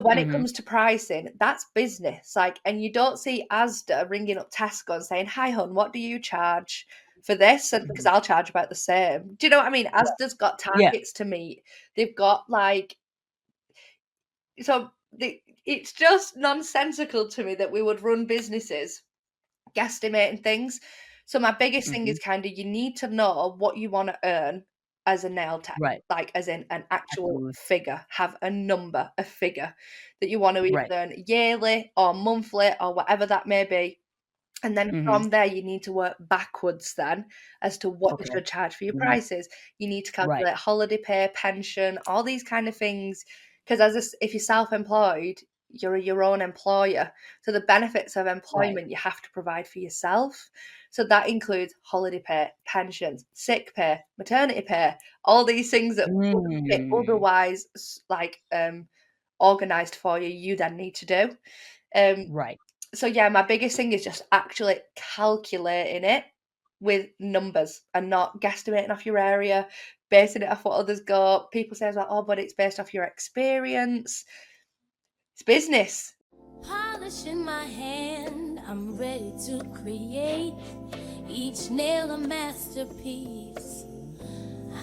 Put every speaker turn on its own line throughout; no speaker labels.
when it comes to pricing, that's business. Like, and you don't see Asda ringing up Tesco and saying, "Hi, hon, what do you charge for this?" And because I'll charge about the same. Do you know what I mean? Asda's got
Yeah.
targets to meet. They've got like so. It's just nonsensical to me that we would run businesses guesstimating things. So my biggest thing is kind of you need to know what you want to earn as a nail tech,
Right.
like as in an actual
Absolutely.
figure, have a number, a figure that you want to either
Right.
earn yearly or monthly or whatever that may be. And then
Mhm.
from there, you need to work backwards then as to what you
Okay.
should charge for your
Mhm.
prices. You need to
Right.
calculate holiday pay, pension, all these kind of things. Because if you're self-employed, you're your own employer. So the benefits of
Right.
employment you have to provide for yourself. So that includes holiday pay, pensions, sick pay, maternity pay, all these things that wouldn't be
Mm.
otherwise organized for you, you then need to do. Um,
Right.
so yeah, my biggest thing is just actually calculating it with numbers and not guesstimating off your area, basing it off what others got. People say as well, "Oh, but it's based off your experience." It's business.
Polish in my hand, I'm ready to create each nail a masterpiece.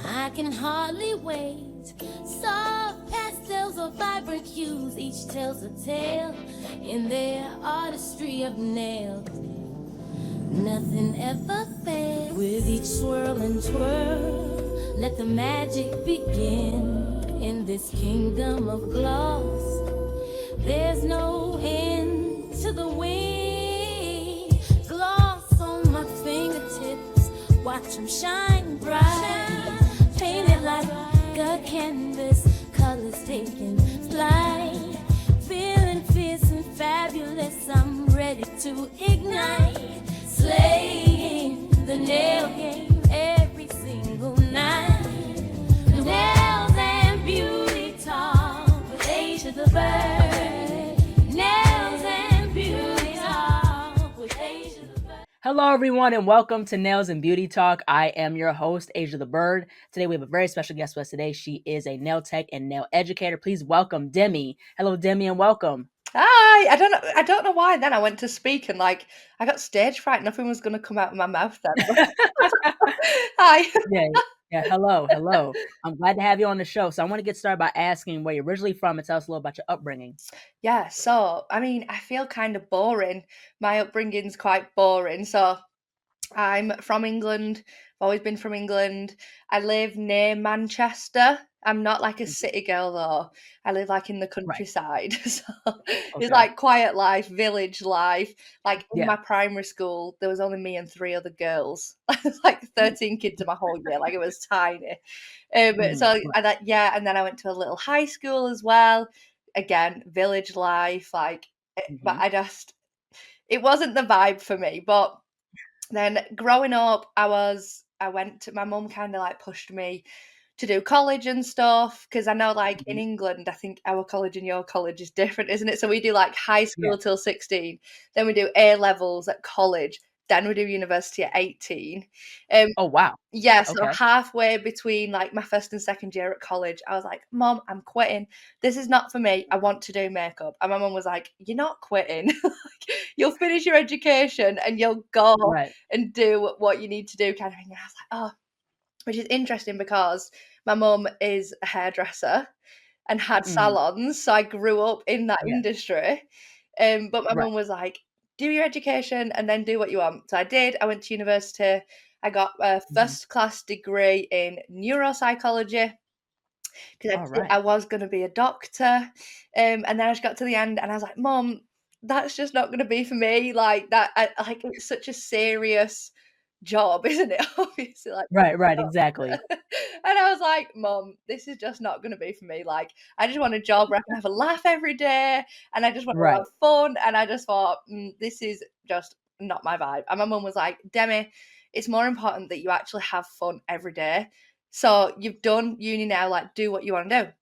I can hardly wait. Soft pastels or vibrant hues, each tells a tale in their artistry of nails. Nothing ever fails. With each swirl and twirl, let the magic begin in this kingdom of gloss. There's no end to the wind. Gloss on my fingertips, watch them shine bright. Painted like a canvas, colors taking flight. Feeling fierce and fabulous, I'm ready to ignite. Slaying the nail game every single night. Nails and beauty talk with Asia the Bird. Nails and beauty talk with Asia the Bird.
Hello, everyone, and welcome to Nails and Beauty Talk. I am your host, Asia the Bird. Today, we have a very special guest with us today. She is a nail tech and nail educator. Please welcome Demi. Hello, Demi, and welcome.
Hi. I don't know why then I went to speak and like I got stage fright. Nothing was gonna come out of my mouth then. Hi.
Yeah, yeah. Hello. I'm glad to have you on the show. So I want to get started by asking where you're originally from and tell us a little about your upbringing.
Yeah, so I mean, I feel kind of boring. My upbringing's quite boring. So I'm from England. I've always been from England. I live near Manchester. I'm not like a
Mhm.
city girl though. I live like in the
Right.
countryside. So it's
Okay.
like quiet life, village life. Like in
Yeah.
my primary school, there was only me and three other girls. Like 13 kids in my whole year. Like it was tiny. So
Right.
yeah, and then I went to a little high school as well. Again, village life. But
Hmm.
it wasn't the vibe for me. But then growing up, my mum kind of like pushed me to do college and stuff because I know like in
Hmm.
England, I think our college and your college is different, isn't it? So we do like high
Yeah.
school till 16, then we do A levels at college, then we do university at 18. Um,
Oh, wow.
yeah, so
Okay.
halfway between like my first and second year at college, I was like, "Mom, I'm quitting. This is not for me. I want to do makeup." And my mum was like, "You're not quitting. Like, you'll finish your education and you'll go
Right.
and do what you need to do," kind of thing. And I was like, "Oh," which is interesting because my mum is a hairdresser and had
Hmm.
salons, so I grew up in that
Yeah.
industry. But my
Right.
mum was like, "Do your education and then do what you want." So I did. I went to university. I got a
Hmm.
first class degree in neuropsychology because
All
I
right.
was going to be a doctor. And then I just got to the end and I was like, "Mum, that's just not going to be for me." Like that, like it's such a serious job, isn't it? Obviously, like
Right. Exactly.
and I was like, "Mom, this is just not gonna be for me. Like, I just want a job where I can have a laugh every day, and I just want to
Right.
have fun." And I just thought, this is just not my vibe. And my mum was like, "Demi, it's more important that you actually have fun every day. So you've done uni now, like, do what you want to do."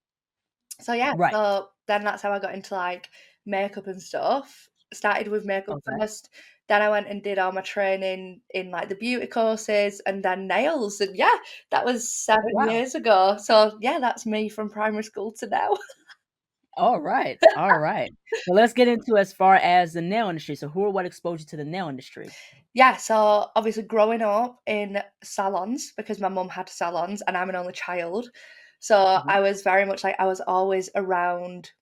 So yeah,
Right.
so then that's how I got into like makeup and stuff. Started with makeup
Okay.
first, then I went and did all my training in like the beauty courses and then nails. And yeah, that was
Oh,
7
wow.
years ago. So yeah, that's me from primary school to now.
All right. All right. So let's get into as far as the nail industry. So who or what exposed you to the nail industry?
Yeah, so obviously growing up in salons because my mum had salons and I'm an only child. So
Mhm.
I was very much like I was always around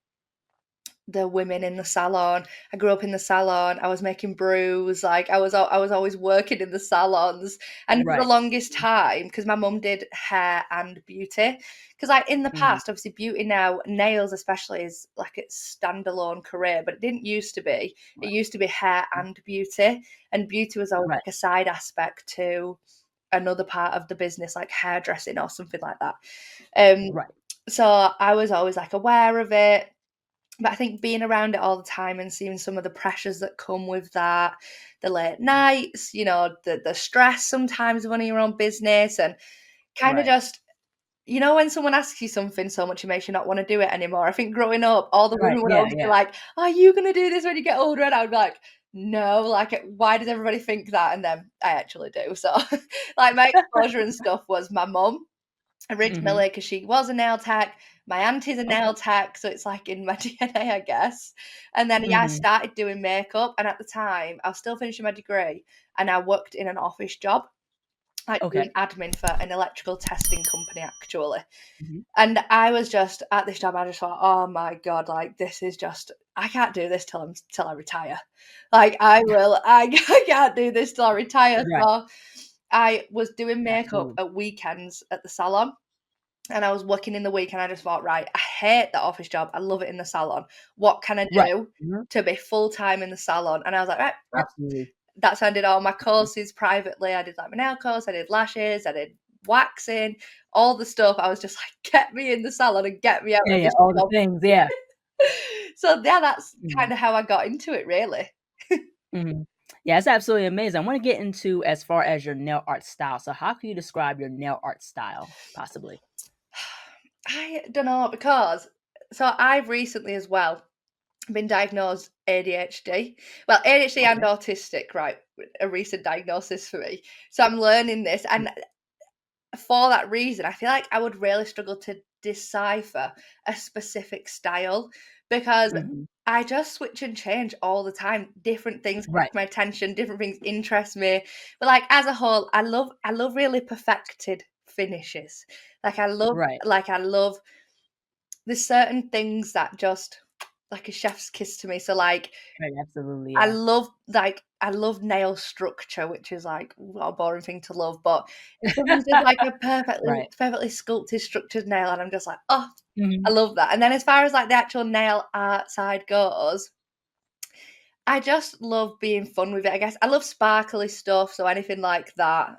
the women in the salon. I grew up in the salon. I was making brews. Like I was always working in the salons. And for the
Right.
longest time, because my mum did hair and beauty. Because like in the
Mhm.
past, obviously beauty now, nails especially is like its standalone career, but it didn't used to be. It
Right.
used to be hair and beauty. And beauty was always
Right.
like a side aspect to another part of the business, like hairdressing or something like that. Um,
Right.
so I was always like aware of it, but I think being around it all the time and seeing some of the pressures that come with that, the late nights, you know, the stress sometimes of running your own business and kind of
Right.
just, you know, when someone asks you something so much it makes you not want to do it anymore. I think growing up, all the
Right.
women would
Yeah.
always be
Yeah.
like, "Are you going to do this when you get older?" And I would be like, "No, like, why does everybody think that?" And then I actually do. So, like, my exposure and stuff was my mum
Mhm.
originally because she was a nail tech. My auntie's a
Okay.
nail tech, so it's like in my DNA, I guess. And then yeah, I
Mhm.
started doing makeup, and at the time, I was still finishing my degree, and I worked in an office job, like
Okay.
doing admin for an electrical testing company, actually.
Mhm.
And I was just at this job, I just thought, oh my god, like this is just I can't do this till I retire. Like I can't do this till I retire.
Right.
So I was doing makeup
Absolutely.
at weekends at the salon and I was working in the week and I just thought, right, I hate the office job. I love it in the salon. What can I
Right.
do
Mhm.
to be full time in the salon? And I was like, right, well,
Absolutely.
that's when I did all my
Mhm.
courses privately. I did like my nail course, I did lashes, I did waxing, all the stuff. I was just like, get me in the salon and get me out
Yeah.
of
Yeah.
this
All the
job.
things. Yeah.
So yeah, that's
Mhm.
kind of how I got into it, really.
Mhm. Yeah, it's absolutely amazing. I wanna get into as far as your nail art style. So how can you describe your nail art style, possibly?
I don't know because so I've recently as well been diagnosed ADHD. Well, ADHD and
Okay.
autistic, right? A recent diagnosis for me. So I'm learning this,
Mm.
and for that reason, I feel like I would really struggle to decipher a specific style because
Mhm.
I just switch and change all the time. Different things
Right.
catch my attention, different things interest me. But like as a whole, I love really perfected finishes.
Right.
Like I love there's certain things that just like a chef's kiss to me. So like
Right, absolutely, yeah.
I love nail structure, which is like what a boring thing to love, but if someone's just like a
Right.
perfectly sculpted, structured nail, and I'm just like, oh, I
Mhm.
love that. And then as far as like the actual nail art side goes, I just love being fun with it. I guess I love sparkly stuff, so anything like that.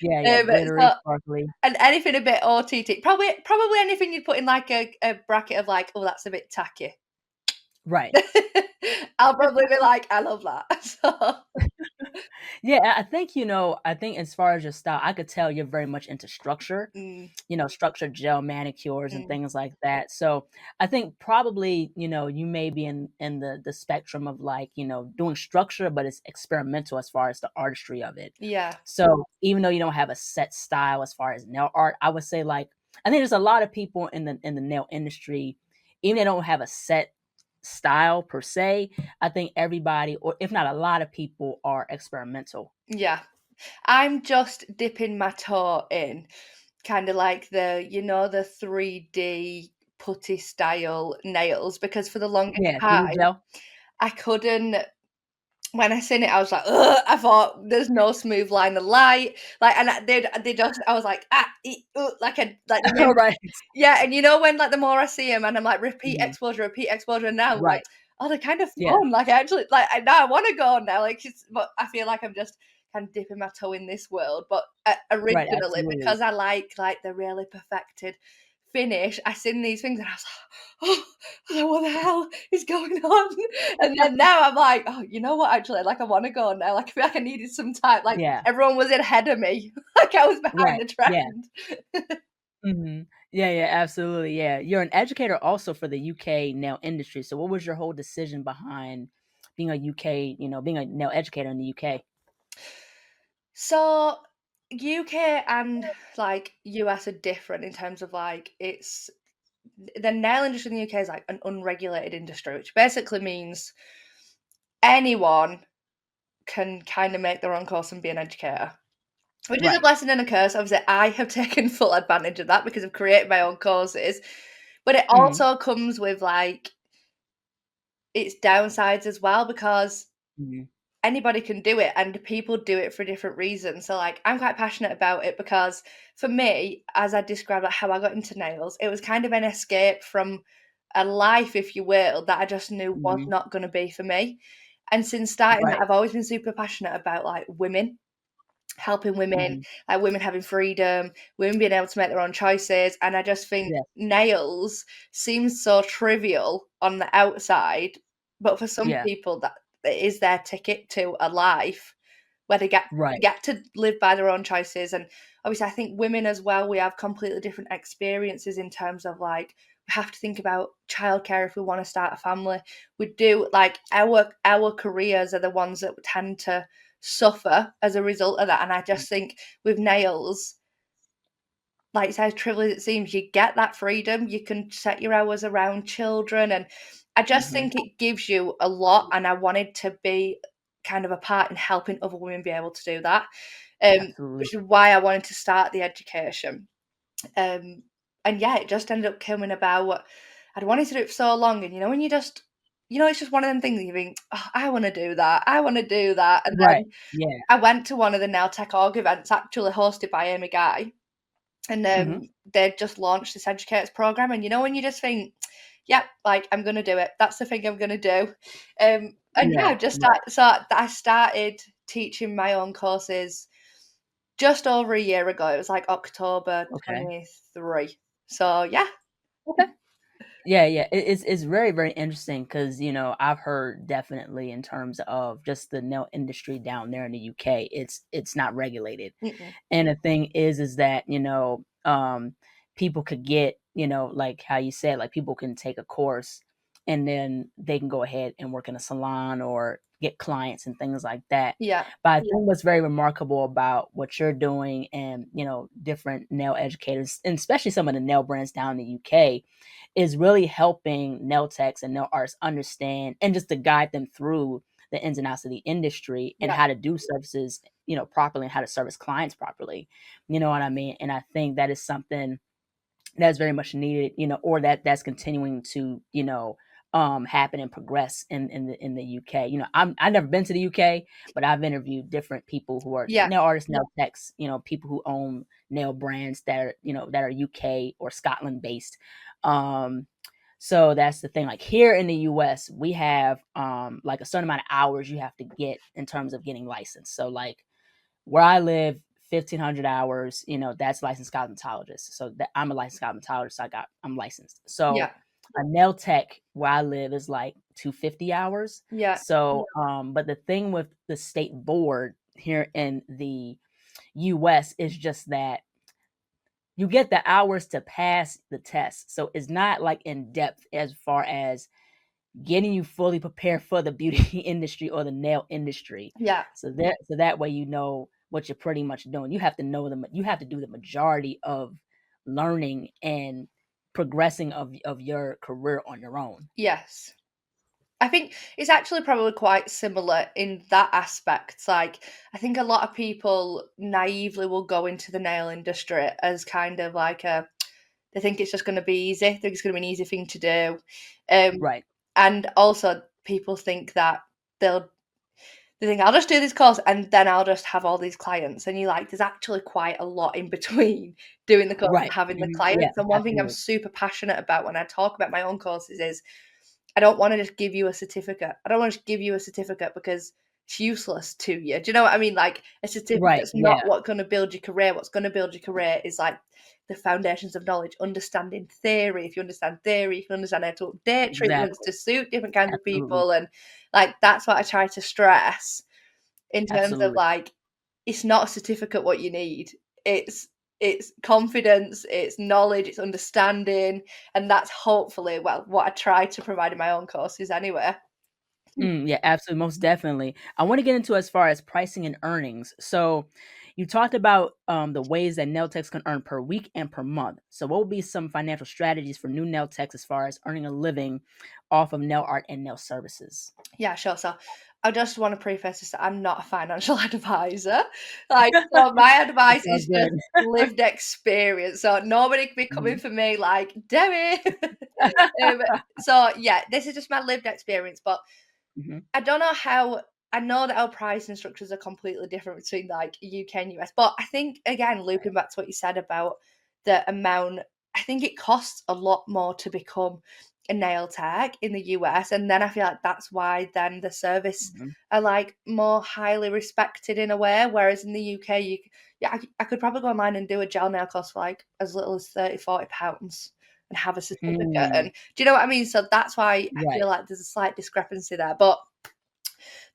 Yeah, yeah, glittery,
So
sparkly.
and anything a bit OTT, probably anything you'd put in like a bracket of like, oh, that's a bit tacky.
Right.
I'll probably be like, I love that. So,
Yeah, I think, I think as far as your style, I could tell you're very much into structure,
mm,
structured gel manicures and
mm,
things like that. So I think probably, you may be in the spectrum of like, doing structure, but it's experimental as far as the artistry of it.
yeah,
So even though you don't have a set style as far as nail art, I would say like I think there's a lot of people in the nail industry, even they don't have a set style per se. I think everybody, or if not a lot of people, are experimental.
yeah. I'm just dipping my toe in, kind of like the 3D putty style nails, because for the longest
Yeah, 3D
time
gel.
I couldn't. When I seen it, I was like, ugh, I thought there's no smooth line of light, like, and they just, I was like, like a like the
Right.
yeah, and you know when like the more I see them, and I'm like
Mhm.
repeat exposure, and now I'm like,
Right.
oh, they're kind of
Yeah.
fun. Like I actually like I now I want to go now. Like but I feel like I'm just kind of dipping my toe in this world. But
Right,
originally,
absolutely.
because I like the really perfected finish, I seen these things and I was like, oh, what the hell is going on? And then now I'm like, oh, you know what? Actually, like I want to go now. Like I feel like I needed some time. Like
Yeah.
everyone was ahead of me. Like I was behind
Right.
the
Yeah.
trend.
Mhm. Yeah, yeah, absolutely, yeah. You're an educator also for the UK nail industry, so what was your whole decision behind being a UK being a nail educator in the UK?
So UK and like US are different in terms of like it's the nail industry in the UK is like an unregulated industry, which basically means anyone can kind of make their own course and be an educator, which is a blessing and a curse. Obviously, I have taken full advantage of that because I've created my own courses, but it also comes with like its downsides as well, because anybody can do it and people do it for different reasons. So like I'm quite passionate about it because for me, as I described like how I got into nails, it was kind of an escape from a life, if you will, that I just knew was not going to be for me. And since starting that, I've always been super passionate about like women, helping women, like women having freedom, women being able to make their own choices. And I just think nails seems so trivial on the outside, but for some people that it is their ticket to a life where they get to live by their own choices. And obviously I think women as well, we have completely different experiences in terms of like we have to think about childcare if we want to start a family. We do like our careers are the ones that tend to suffer as a result of that. And I just think with nails, like it's as trivial as it seems, you get that freedom. You can set your hours around children, and I just think it gives you a lot. And I wanted to be kind of a part in helping other women be able to do that, which is why I wanted to start the education. And yeah, it just ended up coming about. I'd wanted to do it for so long, and when you just, it's just one of them things that you think, oh, I want to do that. I want to do that. And then I went to one of the Nail Tech Org events actually hosted by Amy Guy. And they'd just launched this educators program. And when you just think, yeah, like I'm going to do it. That's the thing I'm going to do. And I started teaching my own courses just over a year ago. It was like October 23. So yeah.
Okay. Yeah. It's very, very interesting because, I've heard definitely in terms of just the nail industry down there in the UK, it's not regulated. And the thing is that, people could get, like how you said, like people can take a course and then they can go ahead and work in a salon or get clients and things like that.
Yeah.
But I think what's very remarkable about what you're doing and, different nail educators, and especially some of the nail brands down in the UK, is really helping nail techs and nail artists understand and just to guide them through the ins and outs of the industry and how to do services, properly, and how to service clients properly. You know what I mean? And I think that is something that's very much needed, or that's continuing to, happen and progress in the UK. I've never been to the UK, but I've interviewed different people who are nail artists, nail techs, people who own nail brands that are, that are UK or Scotland based. So that's the thing. Like here in the US, we have like a certain amount of hours you have to get in terms of getting licensed. So like where I live, 1,500 hours, that's licensed cosmetologist. So that I'm a licensed cosmetologist. I'm licensed. So a nail tech where I live is like 250 hours.
Yeah.
So, but the thing with the state board here in the US is just that you get the hours to pass the test. So it's not like in depth as far as getting you fully prepared for the beauty industry or the nail industry.
Yeah.
So that way you know what you're pretty much doing. You have to know you have to do the majority of learning and progressing of your career on your own.
Yes. I think it's actually probably quite similar in that aspect. Like, I think a lot of people naively will go into the nail industry as kind of like they think it's just going to be easy. They think it's going to be an easy thing to do.
Right.
And also people think that they think I'll just do this course and then I'll just have all these clients. And you're like, there's actually quite a lot in between doing the course and having the clients.
Yeah,
and one thing I'm super passionate about when I talk about my own courses is I don't want to just give you a certificate. I don't want to just give you a certificate because it's useless to you. Do you know what I mean? Like a certificate's not what's going to build your career. What's going to build your career is like the foundations of knowledge, understanding theory. If you understand theory, you can understand how to update treatments to suit different kinds of people. And like that's what I try to stress in terms of like it's not a certificate what you need. It's confidence, it's knowledge, it's understanding, and that's hopefully what I try to provide in my own courses anyway.
Yeah, absolutely, most definitely. I want to get into as far as pricing and earnings. So, You talked about the ways that nail techs can earn per week and per month. So, what would be some financial strategies for new nail techs as far as earning a living off of nail art and nail services?
Yeah, sure. So I just want to preface this that I'm not a financial advisor. Like, so my
That
advice
sounds
is just
good.
lived experience. So nobody can be coming
Mhm.
for me like, Demi. So yeah, this is just my lived experience. But
Mhm.
I don't know how. I know that our pricing structures are completely different between like UK and US, but I think again, looping back to what you said about the amount, I think it costs a lot more to become a nail tech in the US, and then I feel like that's why then the service
Mhm.
are like more highly respected in a way. Whereas in the UK, yeah, I could probably go online and do a gel nail course for like as little as 30-40 pounds and have a certificate.
Mm.
And do you know what I mean? So that's why I
Right.
feel like there's a slight discrepancy there, but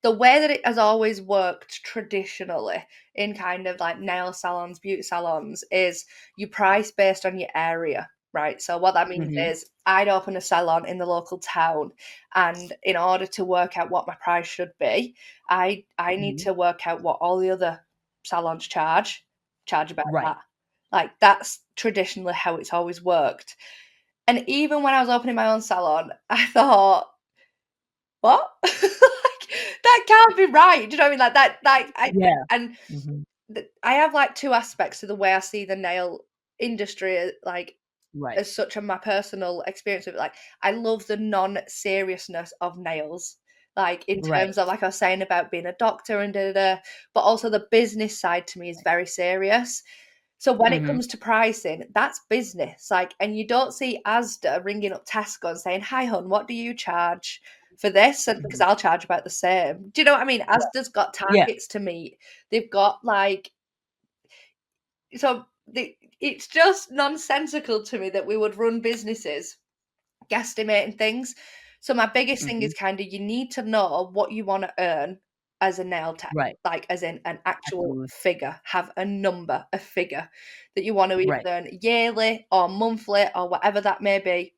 the way that it has always worked traditionally in kind of like nail salons, beauty salons, is you price based on your area, right? So what that means
Mhm.
is I'd open a salon in the local town, and in order to work out what my price should be, I need
Mhm.
to work out what all the other salons charge about
Right.
that. Like that's traditionally how it's always worked. And even when I was opening my own salon, I thought, what? Like, that can't be right. Do you know what I mean? Like that, like I
Yeah.
and
Mhm.
I have like two aspects to the way I see the nail industry, like
Right.
as such, and my personal experience of it. Like, I love the non-seriousness of nails. Like in
Right.
terms of like I was saying about being a doctor and da da da, but also the business side to me is very serious. So when it
Mhm.
comes to pricing, that's business. Like, and you don't see Asda ringing up Tesco and saying, "Hi, hun, what do you charge for this?" And because
Mhm.
I'll charge about the same. Do you know what I mean?
Right.
Asda's got
Yeah.
targets to meet. They've got like it's just nonsensical to me that we would run businesses guesstimating things. So my biggest thing is
Mhm.
kind of you need to know what you want to earn as a nail tech,
Right.
like as in an actual
Absolutely.
figure, have a number, a figure that you want to either
Right.
earn yearly or monthly or whatever that may be.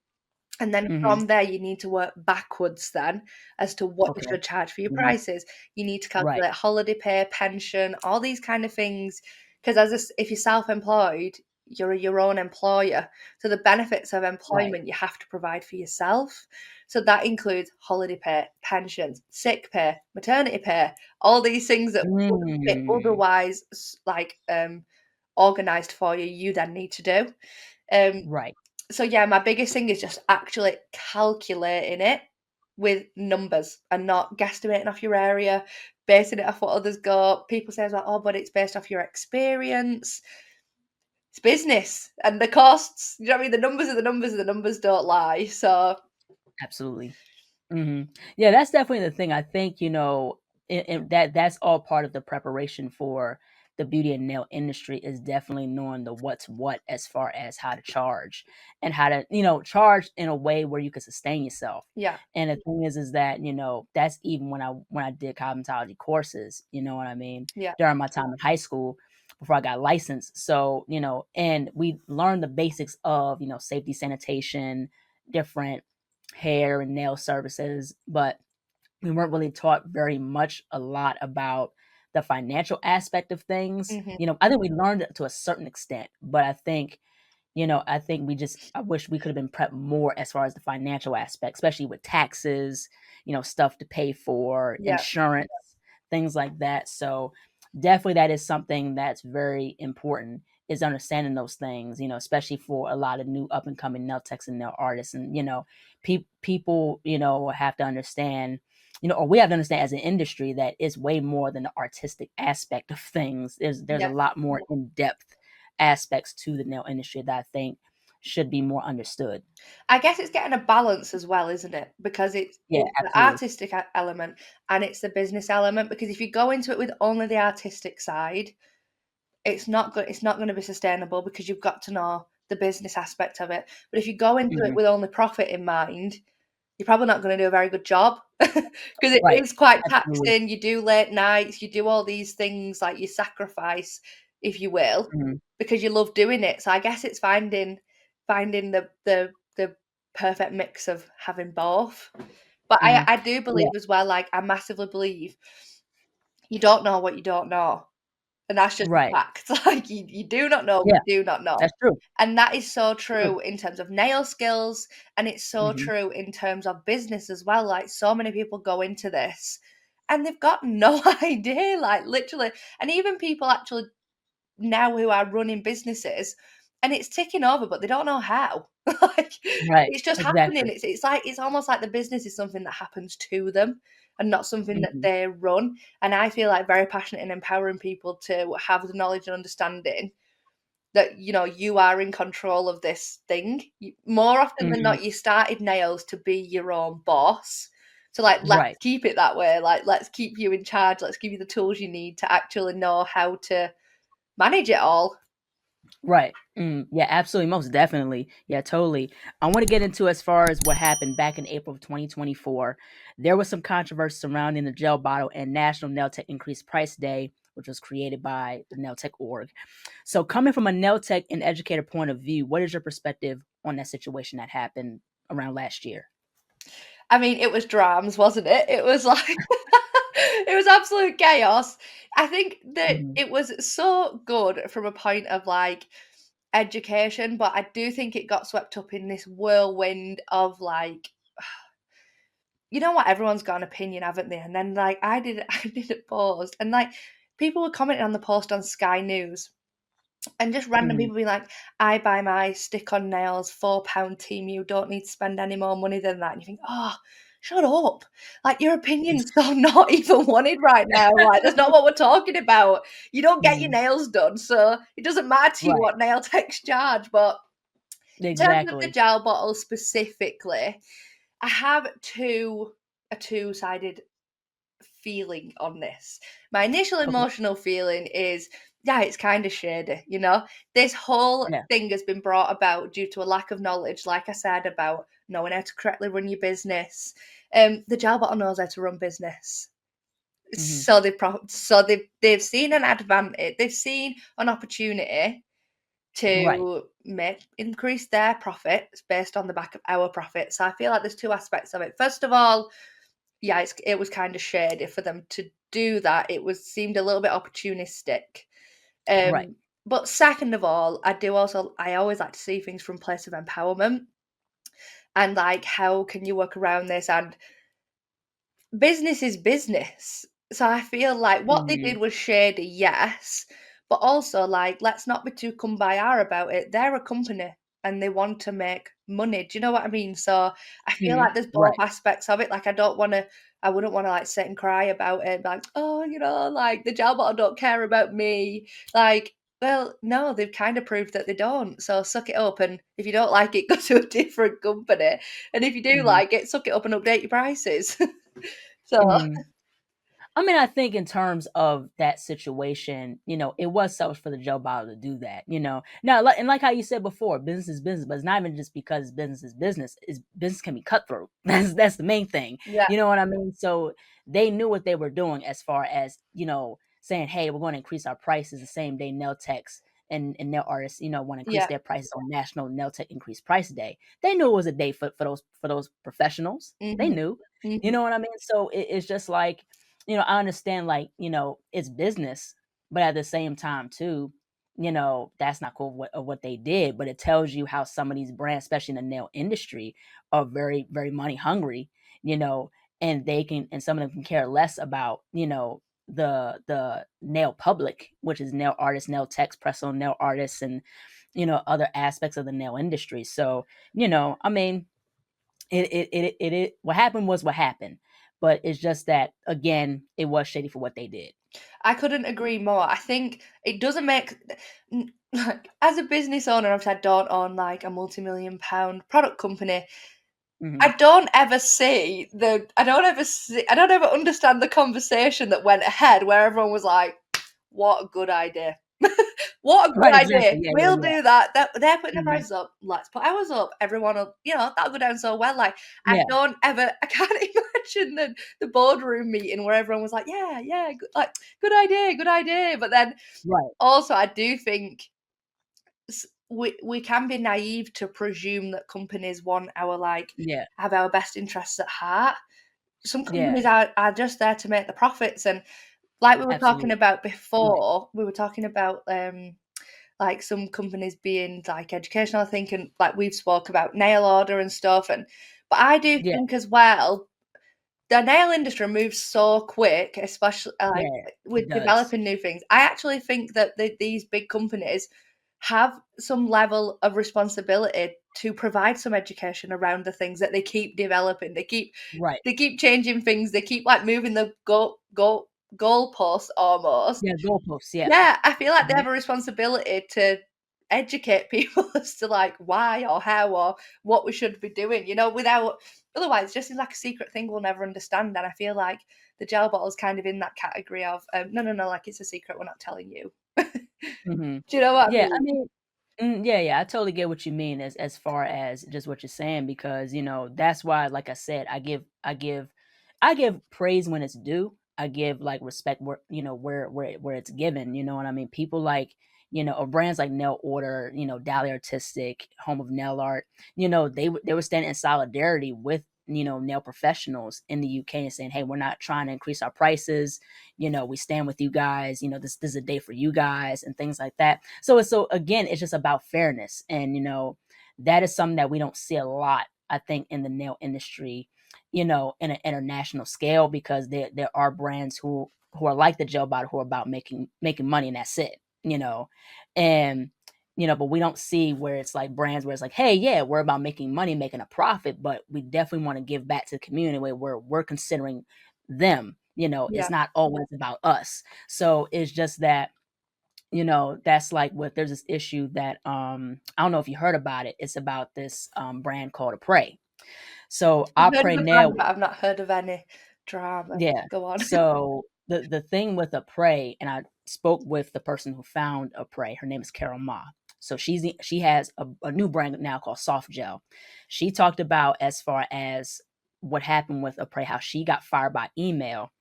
And then
Mhm.
from there, you need to work backwards then as to what you
Okay.
should charge for your
Mhm.
prices. You need to
Right.
calculate holiday pay, pension, all these kind of things. Because if you're self-employed, you're your own employer. So the benefits of
Right.
employment you have to provide for yourself. So that includes holiday pay, pensions, sick pay, maternity pay, all these things that wouldn't be
Mm.
otherwise organized for you. You then need to do. Um,
Right.
so yeah, my biggest thing is just actually calculating it with numbers and not guesstimating off your area, basing it off what others got. People say like, oh, but it's based off your experience. It's business and the costs. You know what I mean? The numbers are the numbers, and the numbers don't lie. So
Absolutely. Yeah, that's definitely the thing. I think, and that's all part of the preparation for the beauty and nail industry is definitely knowing the what's what as far as how to charge and how to, charge in a way where you can sustain yourself.
yeah,
And the thing is that, that's even when I did cosmetology courses, you know what I mean,
yeah,
during my time in high school before I got licensed. So, and we learned the basics of, safety, sanitation, different hair and nail services, but we weren't really taught very much a lot about the financial aspect of things.
hmm
I think we learned it to a certain extent, but I think I wish we could have been prepped more as far as the financial aspect, especially with taxes, stuff to pay for,
yeah.
insurance, things like that. So definitely that is something that's very important is understanding those things, especially for a lot of new up and coming nail techs and nail artists. And, people, have to understand, or we have to understand as an industry that it's way more than the artistic aspect of things. There's a
Yeah.
lot more in depth aspects to the nail industry that I think should be more understood.
I guess it's getting a balance as well, isn't it? Because
Yeah,
it's the
absolutely.
artistic element and it's the business element. Because if you go into it with only the artistic side, it's not good. It's not going to be sustainable because you've got to know the business aspect of it. But if you go into it
Mhm.
with only profit in mind, you're probably not going to do a very good job because it
Right.
is quite
Absolutely.
taxing. You do late nights, you do all these things like you sacrifice, if you will,
Mhm.
because you love doing it. So I guess it's finding the perfect mix of having both. But I
Mhm.
I do
Yeah.
believe as well, like I massively believe you don't know what you don't know. And that's just a
Right.
fact. Like, you do not know,
Yeah,
we do not know.
that's true.
And that is so
True.
true in terms of nail skills, and it's so
Mhm.
true in terms of business as well. Like, so many people go into this and they've got no idea, like, literally. And even people actually now who are running businesses, and it's ticking over, but they don't know how. Like,
Right.
it's just happening.
Exactly.
It's like, it's almost like the business is something that happens to them and not something that
Mhm.
they run. And I feel like very passionate in empowering people to have the knowledge and understanding that, you know, you are in control of this thing. More often than
Mhm.
not, you started nails to be your own boss. So, like, let's
Right.
keep it that way. Like, let's keep you in charge. Let's give you the tools you need to actually know how to manage it all.
Right. Yeah, absolutely. Most definitely. Yeah, totally. I want to get into as far as what happened back in April of 2024. There was some controversy surrounding the gel bottle and National Nail Tech Increased Price Day, which was created by the Nail Tech org. So, coming from a nail tech and educator point of view, what is your perspective on that situation that happened around last year?
I mean, it was drams, wasn't it? It was like it was absolute chaos. I think that
Mhm.
it was so good from a point of like education, but I do think it got swept up in this whirlwind of like, you know what, everyone's got an opinion, haven't they? And then like I did I did a post, and like people were commenting on the post on Sky News, and just random
Mhm.
people being like, I buy my stick on nails, £4 team, you don't need to spend any more money than that. And you think, oh, shut up. Like, your opinion's so not even wanted right now. Like, that's not what we're talking about. You don't get your
Mhm.
nails done, so it doesn't matter to you
Right.
what nail techs charge. But in terms of the
Exactly.
gel bottle specifically, I have a two-sided feeling on this. My initial
Okay.
emotional feeling is, yeah, it's kind of shady, you know? This whole
Yeah.
thing has been brought about due to a lack of knowledge, like I said, about knowing how to correctly run your business. The gel bottle knows how to run business.
Mhm.
So they've seen an advantage, they've seen an opportunity
Right.
to increase their profits based on the back of our profits. So I feel like there's two aspects of it. First of all, yeah, it was kind of shady for them to do that. It was seemed a little bit opportunistic.
Right.
But second of all, I always like to see things from a place of empowerment, and like, how can you work around this? And business is business. So I feel like what they did
Mhm.
was shady, yes, but also like, let's not be too kumbaya about it. They're a company and they want to make money. Do you know what I mean? So I feel
Mhm.
like there's both
Right.
aspects of it. Like, I wouldn't want to like sit and cry about it, like, oh, you know, like the gel bottle don't care about me. Like, well, no, they've kind of proved that they don't. So suck it up, and if you don't like it, go to a different company. And if you do
Mhm.
like it, suck it up and update your prices. So
Mhm. I mean, I think in terms of that situation, it was selfish for the Joe bottle to do that. Now, like how you said before, business is business, but it's not even just because business is business. Is business can be cutthroat. That's the main thing.
yeah,
You know what I mean? So they knew what they were doing as far as saying, "Hey, we're going to increase our prices the same day nail techs and nail artists, want to increase
yeah,
their prices on National Nail Tech Increase Price Day." They knew it was a day for those professionals. They
mhm,
knew. You
mhm,
know what I mean? So it's just like I understand like, it's business, but at the same time too, that's not cool what they did, but it tells you how some of these brands, especially in the nail industry, are very, very money hungry, you know, and some of them can care less about, the nail public, which is nail artists, nail techs, press on nail artists, and, other aspects of the nail industry. So, I mean, what happened was what happened, but it's just that again, it was shady for what they did.
I couldn't agree more. I think it doesn't make like, as a business owner, obviously I don't own like a multi-million-pound product company.
Mhm.
I don't ever I don't ever understand the conversation that went ahead where everyone was like, "What a good idea." What a good
Right,
idea.
exactly. Yeah,
We'll
yeah,
do that. They're putting their
yeah. Mhm.
prices up. Let's put ours up. Everyone will, that'll go down so well. Like,
Yeah,
I can't imagine the boardroom meeting where everyone was like, yeah, yeah, like, good idea, good idea. But then
right.
also, I do think we can be naive to presume that companies want
Yeah,
have our best interests at heart. Some
yeah.
companies are just there to make the profits, and like we were talking
Absolutely.
about before, we were talking about like some companies being like educational, I think, and like we've spoke about nail order and stuff. But I do
Yeah.
think as well, the nail industry moves so quick, especially like
Yeah,
with
it does.
developing new things. I actually think that these big companies have some level of responsibility to provide some education around the things that they keep developing.
Right.
They keep changing things. They keep like moving the goalposts almost.
Yeah, goalposts. Yeah.
Yeah, I feel like they
Mhm.
have a responsibility to educate people as to like why or how or what we should be doing, you know, without otherwise it just seems like a secret thing we'll never understand. And I feel like the gel bottle is kind of in that category of no, like it's a secret, we're not telling you.
Mhm.
Do you know what I
Yeah, I
mean?
mean, yeah, I totally get what you mean as far as just what you're saying because, that's why, like I said, I give praise when it's due. I give like respect where, where it's given, you know what I mean? People like, or brands like Nail Order, Dali Artistic, Home of Nail Art, they were standing in solidarity with, nail professionals in the UK and saying, "Hey, we're not trying to increase our prices. We stand with you guys. This is a day for you guys," and things like that. So again, it's just about fairness, and that is something that we don't see a lot, I think, in the nail industry, in an international scale, because there are brands who are like the gel bottle, who are about making money, and that's it, and but we don't see where it's like brands where it's like, hey, yeah, we're about making money, making a profit, but we definitely want to give back to the community where we're considering them. It's
Yeah.
not always about us. So it's just that, that's like what there's this issue that I don't know if you heard about it. It's about this brand called Apres. So
I've heard of
Apres
a
nail,
brand, but I've not heard of any drama.
yeah.
Go on.
So the thing with Apres, and I spoke with the person who found Apres. Her name is Carol Ma. So she has a new brand now called Soft Gel. She talked about as far as what happened with Apres, how she got fired by email,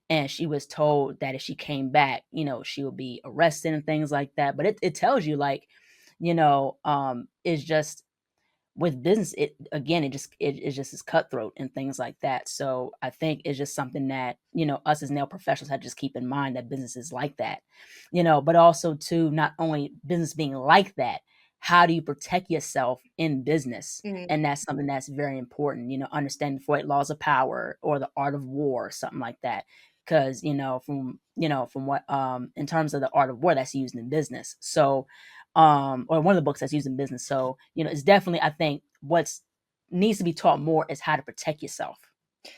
and she was told that if she came back, she would be arrested and things like that. But it tells you, like, it's just with business, it again, it just is cutthroat and things like that. So I think it's just something that, us as nail professionals have to just keep in mind, that business is like that, but also too, not only business being like that, how do you protect yourself in business?
Mm,
And that's something that's very important, understanding 48 laws of power or the art of war or something like that. Because, from what, in terms of the art of war, that's used in business. So, or one of the books that's used in business. So, it's definitely, I think, what's needs to be taught more is how to protect yourself,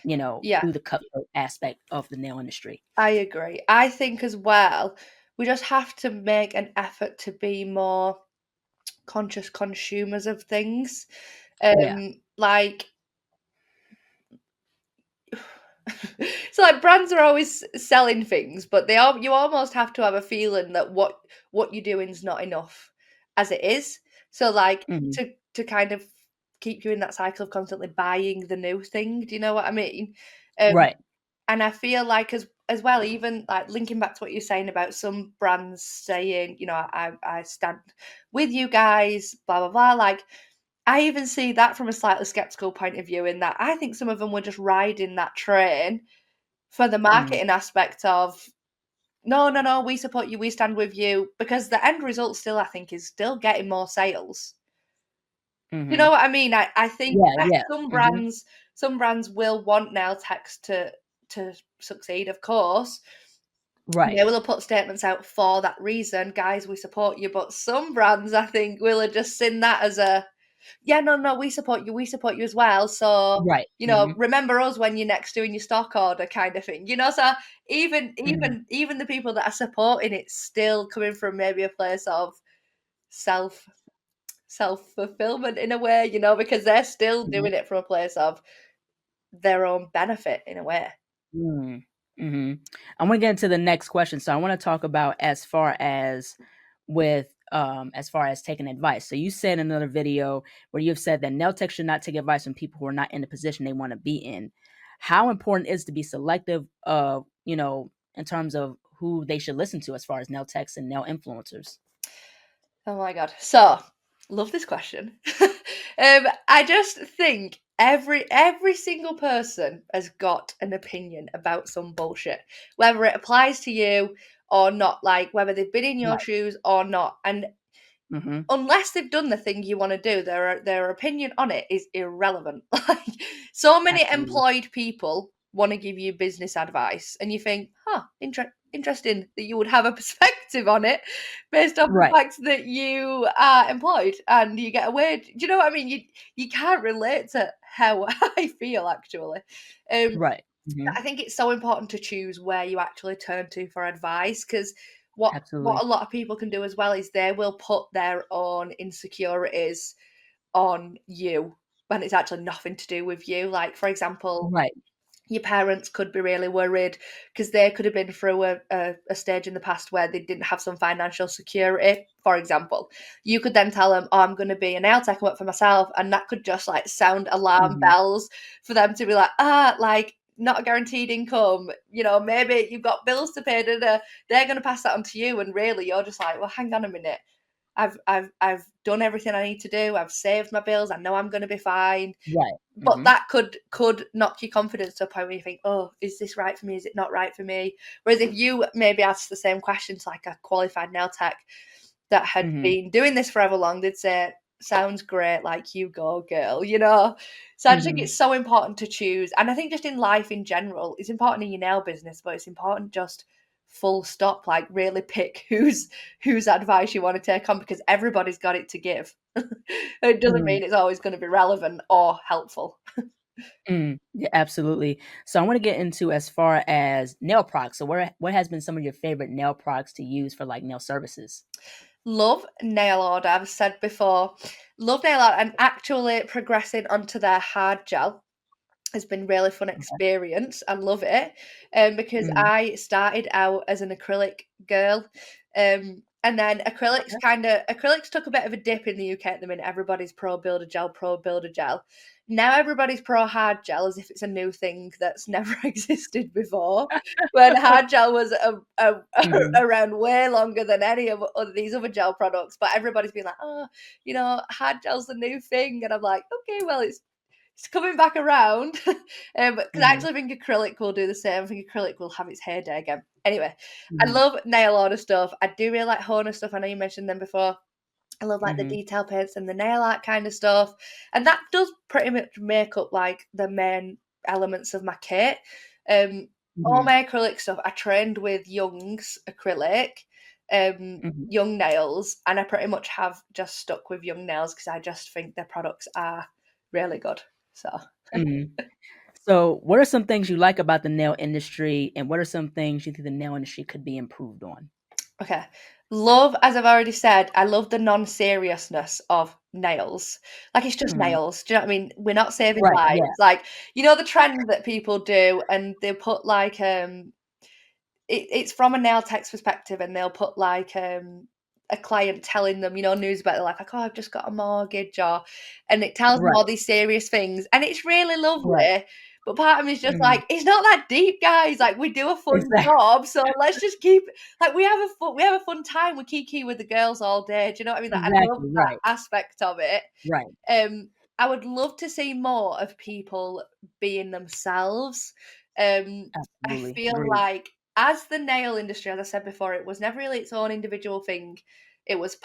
yeah,
through the cutthroat aspect of the nail industry.
I agree. I think as well, we just have to make an effort to be more conscious consumers of things.
Yeah.
Like so like brands are always selling things, but you almost have to have a feeling that what you're doing is not enough as it is. So like
Hmm.
to kind of keep you in that cycle of constantly buying the new thing. Do you know what I mean? Um,
Right.
and I feel like as well, even like linking back to what you're saying about some brands saying, I stand with you guys, blah blah blah. Like I even see that from a slightly skeptical point of view, in that I think some of them were just riding that train for the
Hmm.
marketing aspect of no, we support you, we stand with you, because the end result still, I think, is still getting more sales. You
Hmm.
know what I mean? I think
Yeah.
that
Yeah. Hmm.
some brands will want nail techs to succeed, of course.
Right.
They will have put statements out for that reason, guys, we support you. But some brands, I think, will have just seen that as a yeah, no, we support you as well. So,
Right. Hmm.
remember us when you're next doing your stock order kind of thing. So even
Hmm.
even even the people that are supporting it still coming from maybe a place of self self-fulfillment in a way, because they're still
Hmm.
doing it from a place of their own benefit in a way.
Mm, mhm. I wanna get into the next question. So I wanna talk about as far as taking advice. So you said in another video where you've said that nail tech should not take advice from people who are not in the position they wanna be in. How important is to be selective of, in terms of who they should listen to as far as nail techs and nail influencers?
Oh my god. So, love this question. I just think every single person has got an opinion about some bullshit, whether it applies to you or not, like whether they've been in your
Right.
shoes or not. And
Mm-hmm.
unless they've done the thing you want to do, their opinion on it is irrelevant. Like, so many
Absolutely.
employed people want to give you business advice, and you think, interesting that you would have a perspective on it based on the
Right.
fact that you are employed and you get a wage. Do you know what I mean? You can't relate to how I feel, actually.
Right. Mm-hmm.
I think it's so important to choose where you actually turn to for advice, because what
Absolutely.
a lot of people can do as well is they will put their own insecurities on you when it's actually nothing to do with you. Like, for example,
Right.
your parents could be really worried because they could have been through a stage in the past where they didn't have some financial security, for example. You could then tell them, oh, I'm going to be a nail tech and work for myself, and that could just like sound alarm
Mm-hmm.
bells for them to be like, like, not a guaranteed income, maybe you've got bills to pay, they're going to pass that on to you, and really you're just like, well, hang on a minute, I've done everything I need to do, I've saved my bills, I know I'm going to be fine.
Right.
But
Mm-hmm.
that could knock your confidence to a point where you think, oh, is this right for me? Is it not right for me? Whereas if you maybe ask the same questions like a qualified nail tech that had
Mm-hmm.
been doing this forever long, they'd say, sounds great, like, you go, girl, So I just think
Mm-hmm.
it's so important to choose. And I think just in life in general, it's important in your nail business, but it's important just full stop, like really pick whose advice you want to take on, because everybody's got it to give. It doesn't
Mm-hmm.
mean it's always going to be relevant or helpful.
Yeah, absolutely. So I want to get into as far as nail products. So what has been some of your favorite nail products to use for like nail services?
Love nail art, I've said before. Love nail art, and actually progressing onto their hard gel has been really fun
Okay.
experience. I love it, because
Mm-hmm.
I started out as an acrylic girl, and then
Okay.
acrylics took a bit of a dip in the UK at the minute. Everybody's pro builder gel. Now everybody's pro hard gel, as if it's a new thing that's never existed before. When hard gel was
Mm-hmm.
around way longer than any of these other gel products, but everybody's been like, oh, hard gel's the new thing, and I'm like, okay, well, it's coming back around. Because I
Mm-hmm.
actually think acrylic will do the same. I think acrylic will have its heyday again. Anyway, I
Mm-hmm.
love nail order stuff. I do really like Honer stuff. I know you mentioned them before. I love like the
Mm-hmm.
detail paints and the nail art kind of stuff. And that does pretty much make up like the main elements of my kit. All
Mm-hmm.
my acrylic stuff, I trained with Young's acrylic,
Mm-hmm.
Young nails, and I pretty much have just stuck with Young nails because I just think their products are really good. So
Mm-hmm. So what are some things you like about the nail industry, and what are some things you think the nail industry could be improved on?
okay. Love, as I've already said, I love the non-seriousness of nails. Like, it's just
Mm-hmm.
nails. Do you know what I mean? We're not saving
Right.
lives.
Yeah.
Like, the trend that people do, and they put like it's from a nail tech's perspective, and they'll put like a client telling them, news about their life, like, oh, I've just got a mortgage, and it tells them
Right.
all these serious things, and it's really
Right.
lovely. But part of me is just
Mm-hmm.
like, it's not that deep, guys. Like, we do a fun
Exactly.
job, so let's just keep like we have a fun time. We kiki with the girls all day. Do you know what I mean? Like, I love
Exactly.
that
Right.
aspect of it.
Right.
Um, I would love to see more of people being themselves. I
Absolutely.
feel
Agreed.
like, as the nail industry, as I said before, it was never really its own individual thing. It was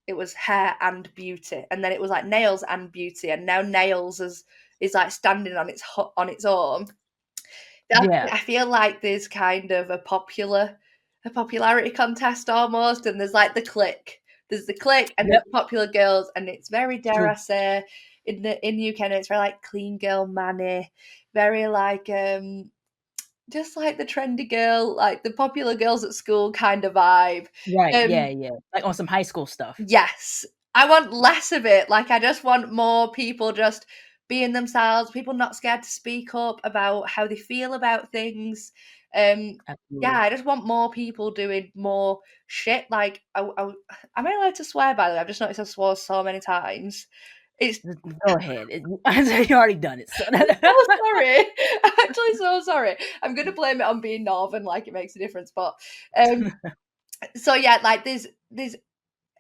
it was hair and beauty, and then it was like nails and beauty, and now nails is like standing on its own.
Yeah.
I feel like there's kind of a popularity contest almost, and there's like the clique. There's the clique and there's
Yep.
the popular girls, and it's very, dare
True.
I say, in the UK, it's very like clean girl manny, very like just like the trendy girl, like the popular girls at school kind of vibe.
Right. Yeah.
Um,
Yeah. Like on some high school stuff.
Yes. I want less of it. Like, I just want more people just being themselves, people not scared to speak up about how they feel about things. Yeah,
Absolutely.
I just want more people doing more shit. Like, am I allowed to swear, by the way? I've just noticed I've swore so many times. It's
Go ahead. You already done it. So
so sorry. I'm actually so sorry. I'm gonna blame it on being northern, like it makes a difference. But so yeah, like there's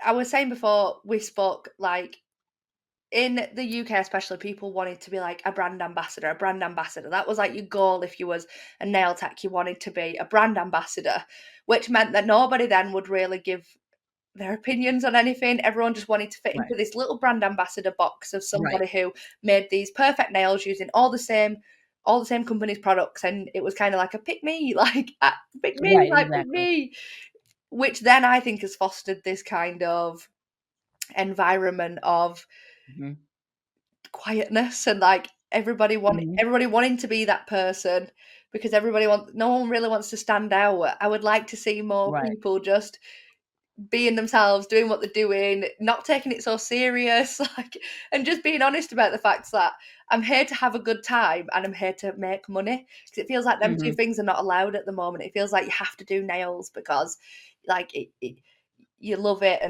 I was saying before we spoke, like in the UK especially, people wanted to be like a brand ambassador. That was like your goal. If you was a nail tech, you wanted to be a brand ambassador, which meant that nobody then would really give their opinions on anything. Everyone just wanted to fit
Right.
into this little brand ambassador box of somebody
Right.
who made these perfect nails using all the same company's products, and it was kind of like a pick me, like pick me,
Right,
like pick
exactly.
me, which then I think has fostered this kind of environment of
Mhm.
quietness and like everybody wanting to be that person, because no one really wants to stand out. I would like to see more
Right.
people just being themselves, doing what they're doing, not taking it so serious, like, and just being honest about the fact that I'm here to have a good time and I'm here to make money. Because it feels like them two
Mhm.
things are not allowed at the moment. It feels like you have to do nails because, like, you love it,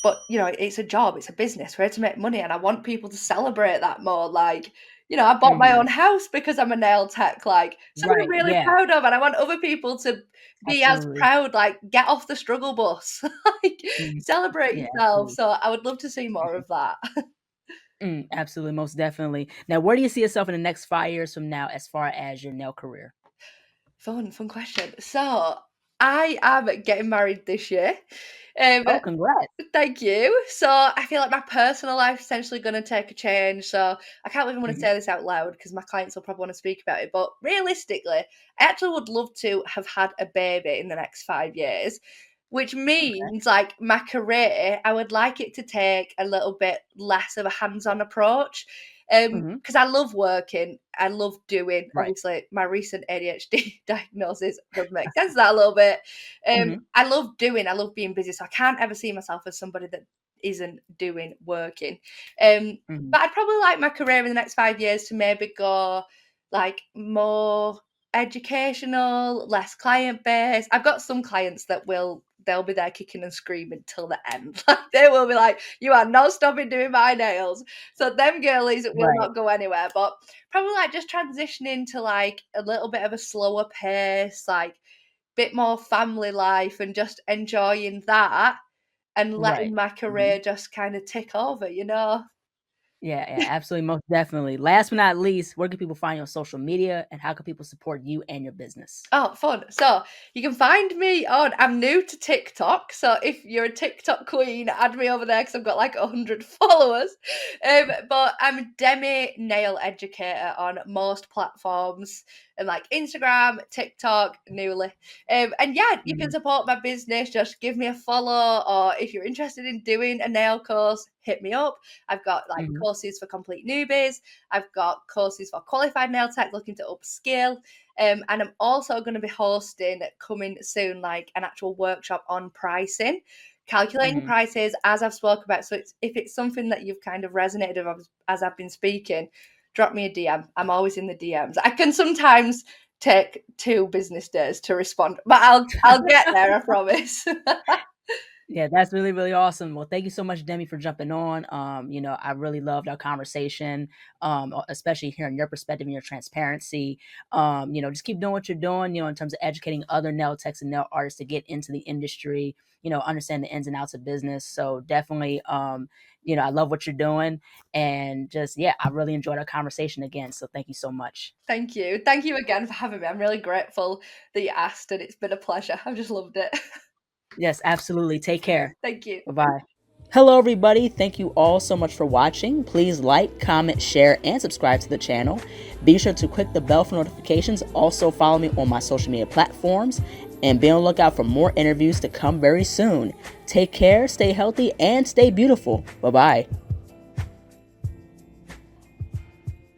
but you know, it's a job, it's a business. We're here to make money, and I want people to celebrate that more. Like, you know, I bought my
Mhm.
own house because I'm a nail tech, like something I'm
Right,
really
yeah,
proud of, and I want other people to be as
absolutely.
proud. Like, get off the struggle bus, like
Mhm.
celebrate
Yeah,
yourself.
absolutely.
So I would love to see more of that.
Absolutely, most definitely. Now, where do you see yourself in the next 5 years from now as far as your nail career?
Fun question. So I am getting married this year. Um,
Oh, congrats.
Thank you. So I feel like my personal life is essentially going to take a change. So I can't even want to
Mhm.
say this out loud because my clients will probably want to speak about it. But realistically, I actually would love to have had a baby in the next 5 years, which
Okay.
means like my career, I would like it to take a little bit less of a hands-on approach.
Mhm.
Because I love working, I love doing.
Right.
Obviously, my recent ADHD diagnosis does make sense of that a little bit.
Mhm.
I love doing, I love being busy, so I can't ever see myself as somebody that isn't doing working.
Mhm.
But I'd probably like my career in the next 5 years to maybe go like more educational, less client based. I've got some clients that they'll be there kicking and screaming till the end. Like they will be like, "You are not stopping doing my nails." So them girlies will
Right.
not go anywhere. But probably like just transitioning to like a little bit of a slower pace, like bit more family life, and just enjoying that and letting
Right.
my
Mhm.
career just kind of tick over, you know?
Yeah, yeah, absolutely, most definitely. Last but not least, where can people find you on social media, and how can people support you and your business?
Oh, fun. So you can find me on, I'm new to TikTok. So if you're a TikTok queen, add me over there because I've got like 100 followers. But I'm Demi Nail Educator on most platforms and like Instagram, TikTok, newly. And yeah, you can
Mhm.
support my business. Just give me a follow, or if you're interested in doing a nail course, hit me up. I've got like
Mhm.
courses for complete newbies. I've got courses for qualified nail tech looking to upskill. And I'm also going to be hosting coming soon, like an actual workshop on pricing, calculating
Mhm.
prices as I've spoke about. So if it's something that you've kind of resonated with as I've been speaking, drop me a DM. I'm always in the DMs. I can sometimes take 2 business days to respond, but I'll get there, I promise.
Yeah, that's really, really awesome. Well, thank you so much, Demi, for jumping on. I really loved our conversation, especially hearing your perspective and your transparency. Just keep doing what you're doing, in terms of educating other nail techs and nail artists to get into the industry, understand the ins and outs of business. So definitely, I love what you're doing. And just, yeah, I really enjoyed our conversation again. So thank you so much.
Thank you. Thank you again for having me. I'm really grateful that you asked, and it's been a pleasure. I've just loved it.
Yes, absolutely. Take care.
Thank you.
Bye bye. Hello, everybody. Thank you all so much for watching. Please like, comment, share, and subscribe to the channel. Be sure to click the bell for notifications. Also, follow me on my social media platforms and be on the lookout for more interviews to come very soon. Take care, stay healthy, and stay beautiful. Bye bye.